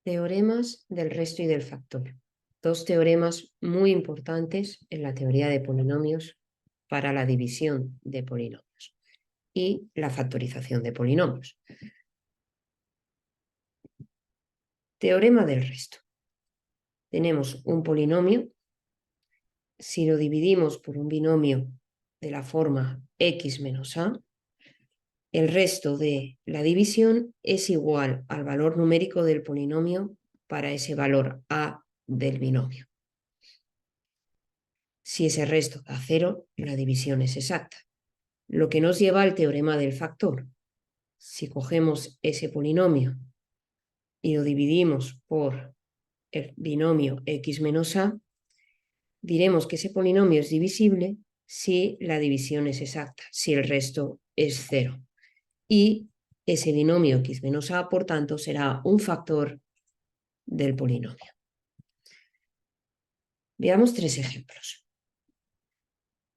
Teoremas del resto y del factor. Dos teoremas muy importantes en la teoría de polinomios para la división de polinomios y la factorización de polinomios. Teorema del resto. Tenemos un polinomio. Si lo dividimos por un binomio de la forma x menos a, el resto de la división es igual al valor numérico del polinomio para ese valor a del binomio. Si ese resto da 0, la división es exacta. Lo que nos lleva al teorema del factor. Si cogemos ese polinomio y lo dividimos por el binomio x menos a, diremos que ese polinomio es divisible si la división es exacta, si el resto es 0. Y ese binomio x menos a, por tanto, será un factor del polinomio. Veamos tres ejemplos.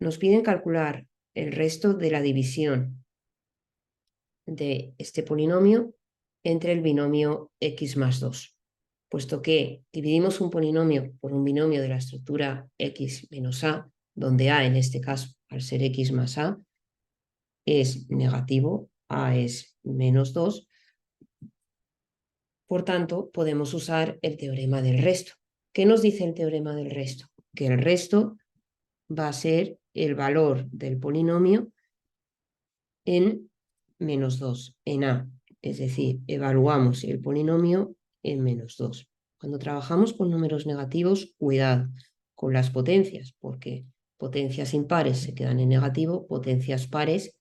Nos piden calcular el resto de la división de este polinomio entre el binomio x más 2. Puesto que dividimos un polinomio por un binomio de la estructura x menos a, donde a en este caso, al ser x más a, es negativo, a es menos 2, por tanto, podemos usar el teorema del resto. ¿Qué nos dice el teorema del resto? Que el resto va a ser el valor del polinomio en menos 2, en a. Es decir, evaluamos el polinomio en menos 2. Cuando trabajamos con números negativos, cuidado con las potencias, porque potencias impares se quedan en negativo, potencias pares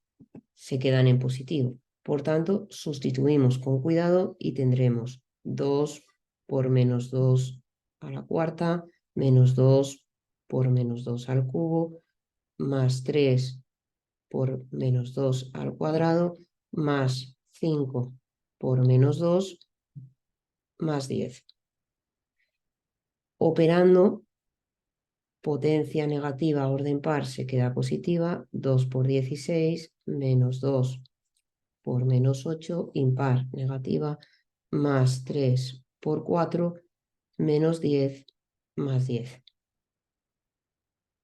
se quedan en positivo. Por tanto, sustituimos con cuidado y tendremos 2 por menos 2 a la cuarta, menos 2 por menos 2 al cubo, más 3 por menos 2 al cuadrado, más 5 por menos 2, más 10. Operando, potencia negativa orden par se queda positiva, 2 por 16, menos 2 por menos 8, impar negativa, más 3 por 4, menos 10, más 10.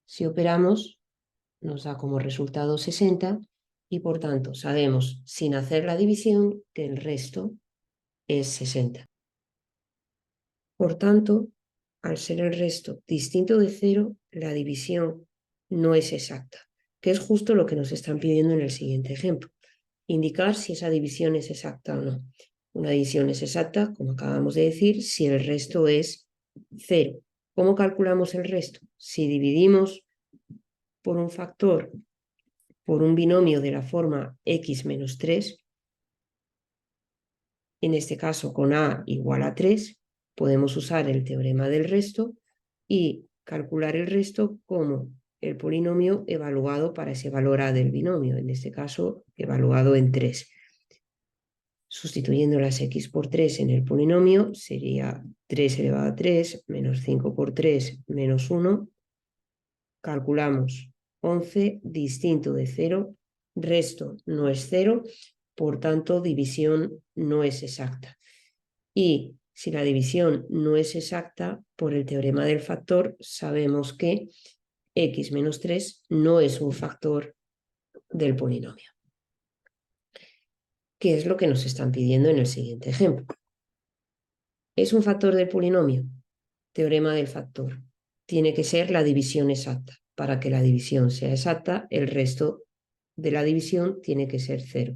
Si operamos, nos da como resultado 60 y por tanto sabemos, sin hacer la división, que el resto es 60. Por tanto, al ser el resto distinto de 0, la división no es exacta, que es justo lo que nos están pidiendo en el siguiente ejemplo. Indicar si esa división es exacta o no. Una división es exacta, como acabamos de decir, si el resto es 0. ¿Cómo calculamos el resto? Si dividimos por un factor, por un binomio de la forma x menos 3, en este caso con a igual a 3, podemos usar el teorema del resto y calcular el resto como el polinomio evaluado para ese valor a del binomio, en este caso evaluado en 3. Sustituyendo las x por 3 en el polinomio sería 3 elevado a 3 menos 5 por 3 menos 1. Calculamos 11 distinto de 0, resto no es 0, por tanto división no es exacta. Y si la división no es exacta, por el teorema del factor sabemos que x menos 3 no es un factor del polinomio. ¿Qué es lo que nos están pidiendo en el siguiente ejemplo? ¿Es un factor del polinomio? Teorema del factor. Tiene que ser la división exacta. Para que la división sea exacta, el resto de la división tiene que ser 0.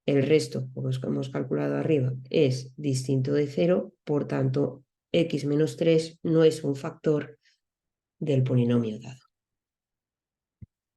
El resto, como hemos calculado arriba, es distinto de 0, por tanto, x menos 3 no es un factor del polinomio dado.